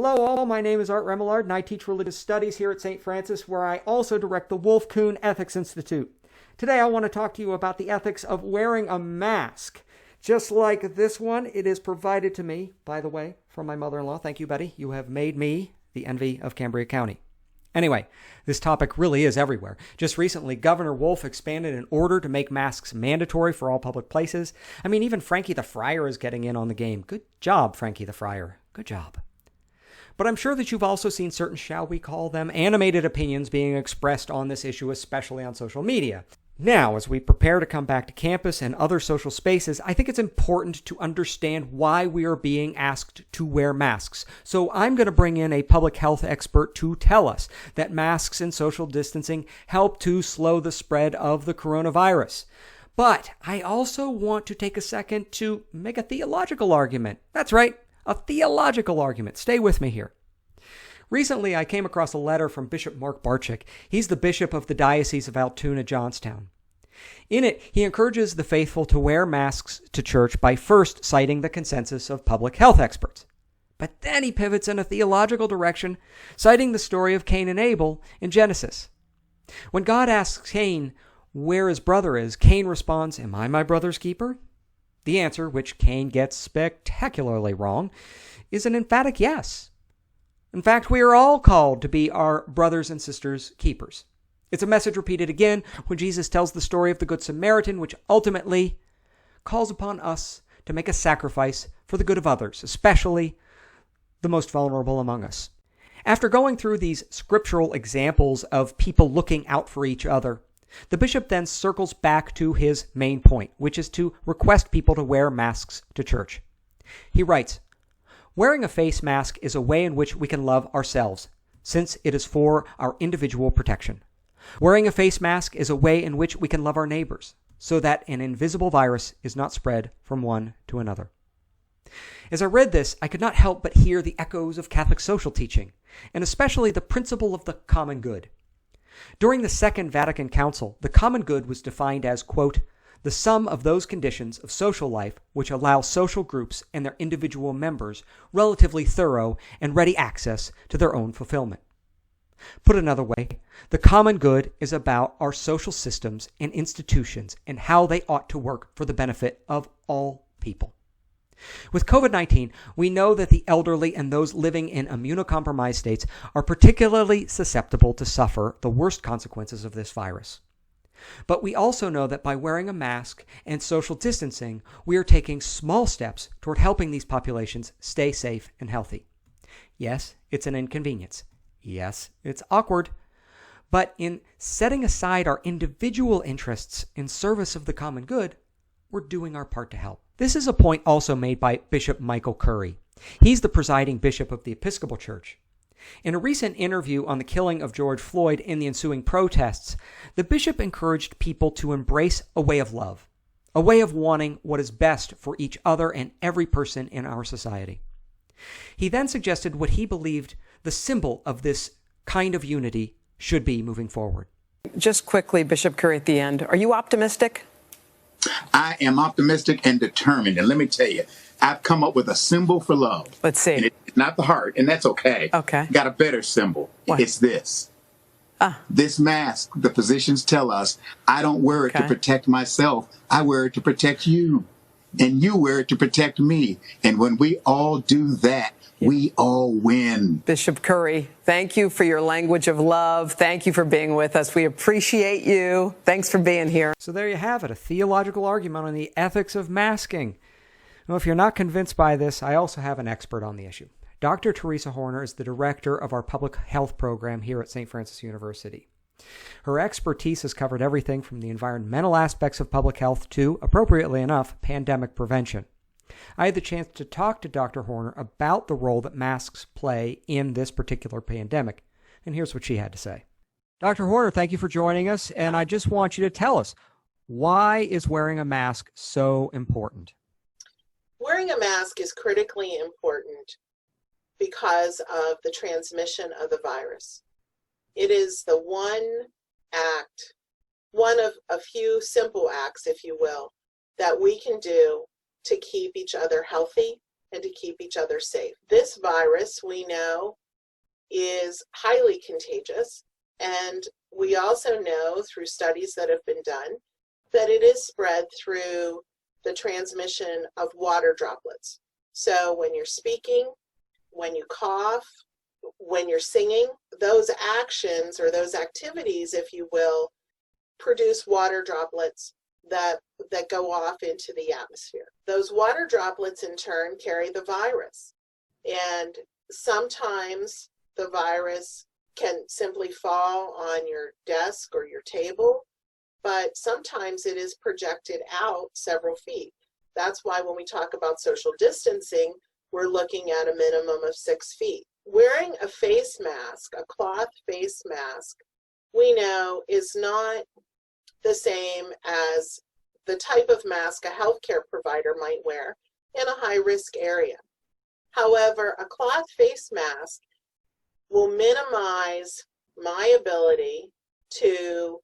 Hello all, my name is Art Remillard and I teach religious studies here at St. Francis, where I also direct the Wolf Kuhn Ethics Institute. Today I want to talk to you about the ethics of wearing a mask. Just like this one, it is provided to me, by the way, from my mother-in-law. Thank you, Betty. You have made me the envy of Cambria County. Anyway, this topic really is everywhere. Just recently, Governor Wolf expanded an order to make masks mandatory for all public places. I mean, even Frankie the Friar is getting in on the game. Good job, Frankie the Friar. Good job. But I'm sure that you've also seen certain, shall we call them, animated opinions being expressed on this issue, especially on social media. Now, as we prepare to come back to campus and other social spaces, I think it's important to understand why we are being asked to wear masks. So I'm going to bring in a public health expert to tell us that masks and social distancing help to slow the spread of the coronavirus. But I also want to take a second to make a theological argument. That's right, a theological argument. Stay with me here. Recently, I came across a letter from Bishop Mark Barczyk. He's the bishop of the Diocese of Altoona-Johnstown. In it, he encourages the faithful to wear masks to church by first citing the consensus of public health experts. But then he pivots in a theological direction, citing the story of Cain and Abel in Genesis. When God asks Cain where his brother is, Cain responds, "Am I my brother's keeper?" The answer, which Cain gets spectacularly wrong, is an emphatic yes. In fact, we are all called to be our brothers and sisters' keepers. It's a message repeated again when Jesus tells the story of the Good Samaritan, which ultimately calls upon us to make a sacrifice for the good of others, especially the most vulnerable among us. After going through these scriptural examples of people looking out for each other, the bishop then circles back to his main point, which is to request people to wear masks to church. He writes, "Wearing a face mask is a way in which we can love ourselves, since it is for our individual protection. Wearing a face mask is a way in which we can love our neighbors, so that an invisible virus is not spread from one to another." As I read this, I could not help but hear the echoes of Catholic social teaching, and especially the principle of the common good. During the Second Vatican Council, the common good was defined as, quote, "the sum of those conditions of social life which allow social groups and their individual members relatively thorough and ready access to their own fulfillment." Put another way, the common good is about our social systems and institutions and how they ought to work for the benefit of all people. With COVID-19, we know that the elderly and those living in immunocompromised states are particularly susceptible to suffer the worst consequences of this virus. But we also know that by wearing a mask and social distancing, we are taking small steps toward helping these populations stay safe and healthy. Yes, it's an inconvenience. Yes, it's awkward. But in setting aside our individual interests in service of the common good, we're doing our part to help. This is a point also made by Bishop Michael Curry. He's the presiding bishop of the Episcopal Church. In a recent interview on the killing of George Floyd and the ensuing protests, the bishop encouraged people to embrace a way of love, a way of wanting what is best for each other and every person in our society. He then suggested what he believed the symbol of this kind of unity should be moving forward. Just quickly, Bishop Curry, at the end, are you optimistic? I am optimistic and determined. And let me tell you, I've come up with a symbol for love. Let's see. And it's not the heart, and that's okay. Okay. Got a better symbol. What? It's this. This mask, the physicians tell us, I don't wear it to protect myself. I wear it to protect you. And you wear it to protect me. And when we all do that, we all win. Bishop Curry, thank you for your language of love. Thank you for being with us. We appreciate you. Thanks for being here. So there you have it, a theological argument on the ethics of masking. Well, if you're not convinced by this, I also have an expert on the issue. Dr. Theresa Horner is the director of our public health program here at St. Francis University. Her expertise has covered everything from the environmental aspects of public health to, appropriately enough, pandemic prevention. I had the chance to talk to Dr. Horner about the role that masks play in this particular pandemic, and here's what she had to say. Dr. Horner, thank you for joining us, and I just want you to tell us, why is wearing a mask so important? Wearing a mask is critically important because of the transmission of the virus. It is the one act, one of a few simple acts, if you will, that we can do to keep each other healthy and to keep each other safe. This virus, we know, is highly contagious, and we also know through studies that have been done that it is spread through the transmission of water droplets. So when you're speaking, when you cough, when you're singing, those actions or those activities, if you will, produce water droplets that go off into the atmosphere. Those water droplets in turn carry the virus. And sometimes the virus can simply fall on your desk or your table, but sometimes it is projected out several feet. That's why when we talk about social distancing, we're looking at a minimum of 6 feet. Wearing a face mask, a cloth face mask, we know is not the same as the type of mask a healthcare provider might wear in a high-risk area. However, a cloth face mask will minimize my ability to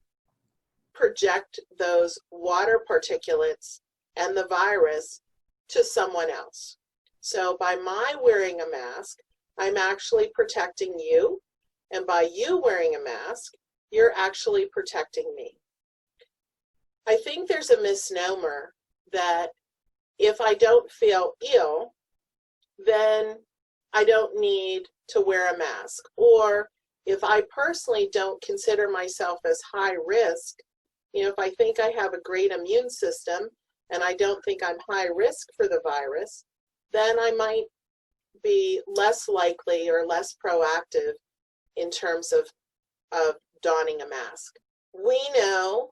project those water particulates and the virus to someone else. So by my wearing a mask, I'm actually protecting you, and by you wearing a mask, you're actually protecting me. I think there's a misnomer that if I don't feel ill, then I don't need to wear a mask. Or if I personally don't consider myself as high risk, if I think I have a great immune system and I don't think I'm high risk for the virus, then I might be less likely or less proactive in terms of donning a mask. We know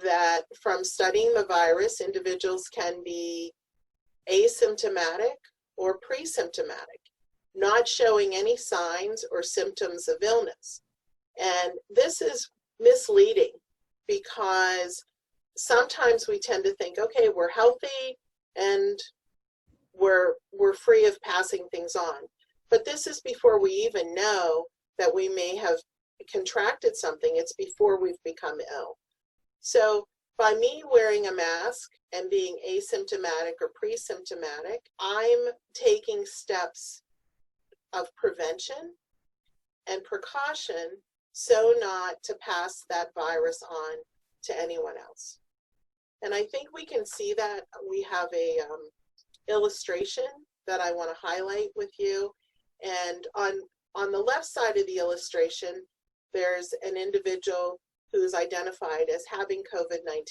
that from studying the virus, individuals can be asymptomatic or pre-symptomatic, not showing any signs or symptoms of illness. And this is misleading because sometimes we tend to think, okay, we're healthy and we're free of passing things on. But this is before we even know that we may have contracted something. It's before we've become ill. So by me wearing a mask and being asymptomatic or pre-symptomatic, I'm taking steps of prevention and precaution so not to pass that virus on to anyone else. And I think we can see that. We have a illustration that I want to highlight with you. And on the left side of the illustration, there's an individual who is identified as having COVID-19.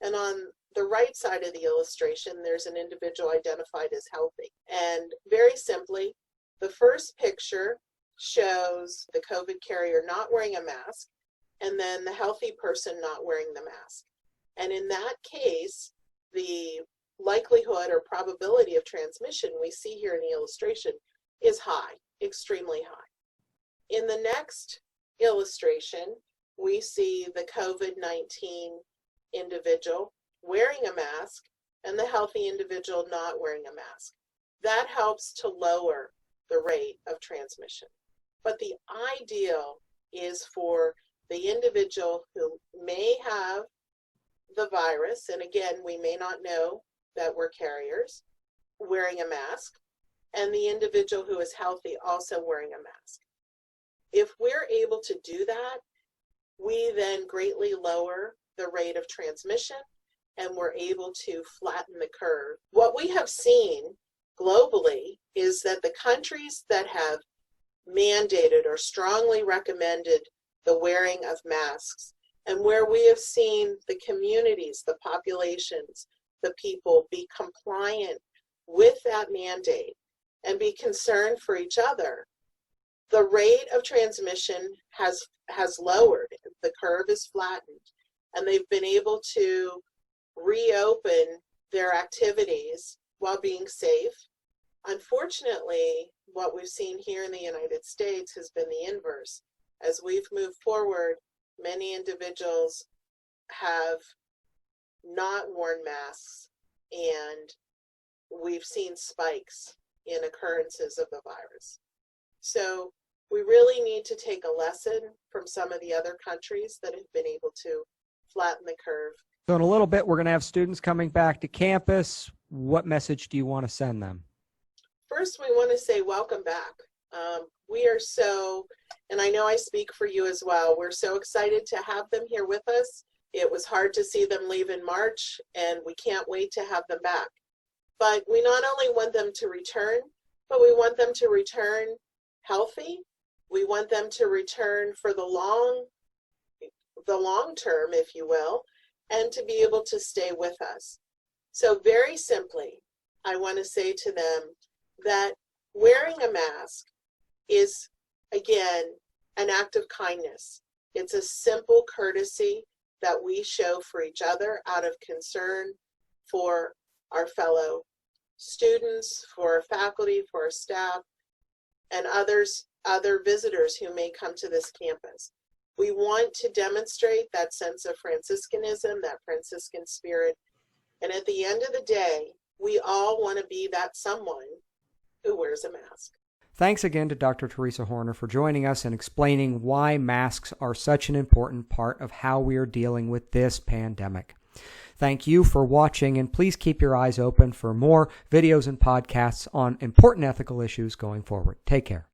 And on the right side of the illustration, there's an individual identified as healthy. And very simply, the first picture shows the COVID carrier not wearing a mask, and then the healthy person not wearing the mask. And in that case, the likelihood or probability of transmission we see here in the illustration is high, extremely high. In the next illustration, we see the COVID-19 individual wearing a mask and the healthy individual not wearing a mask. That helps to lower the rate of transmission. But the ideal is for the individual who may have the virus, and again, we may not know that we're carriers, wearing a mask, and the individual who is healthy also wearing a mask. If we're able to do that, we then greatly lower the rate of transmission and we're able to flatten the curve. What we have seen globally is that the countries that have mandated or strongly recommended the wearing of masks, and where we have seen the communities, the populations, the people be compliant with that mandate and be concerned for each other, the rate of transmission has lowered. The curve is flattened, and they've been able to reopen their activities while being safe. Unfortunately, what we've seen here in the United States has been the inverse. As we've moved forward, many individuals have not worn masks, and we've seen spikes in occurrences of the virus. So we really need to take a lesson from some of the other countries that have been able to flatten the curve. So in a little bit, we're going to have students coming back to campus. What message do you want to send them? First, we want to say welcome back. We are so, and I know I speak for you as well, we're so excited to have them here with us. It was hard to see them leave in March, and we can't wait to have them back. But we not only want them to return, but we want them to return healthy. We want them to return for the long term, if you will, and to be able to stay with us. So very simply, I want to say to them that wearing a mask is, again, an act of kindness. It's a simple courtesy that we show for each other out of concern for our fellow students, for our faculty, for our staff, and other visitors who may come to this campus. We want to demonstrate that sense of Franciscanism, that Franciscan spirit. And at the end of the day, we all want to be that someone who wears a mask. Thanks again to Dr. Theresa Horner for joining us and explaining why masks are such an important part of how we are dealing with this pandemic. Thank you for watching, and please keep your eyes open for more videos and podcasts on important ethical issues going forward. Take care.